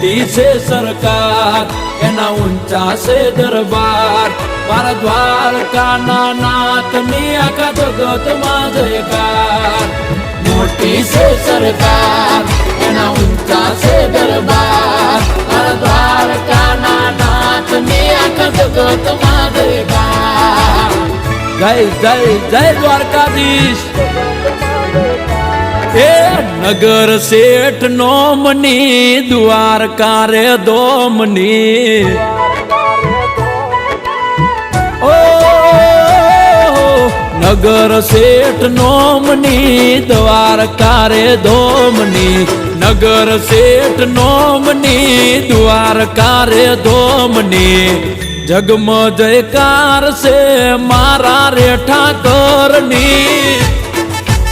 મોટી છે સરકાર એના ઊંચા છે દરબાર મારા દ્વારકાના નાથની આખા જગતમાં જયકાર મોટી છે સરકાર એના ઊંચા છે દરબાર મારા દ્વારકાના નાથની આખા જગતમાં જયકાર જય જય જય દ્વારકાધીશ એ નગર શેઠ નોમની દ્વારકા રે દોમની ઓ નગર શેઠ નોમની દ્વારકા રે દોમની નગર શેઠ નોમની દ્વારકા રે દોમની જગમ જયકાર છે મારા રે ઠાકરની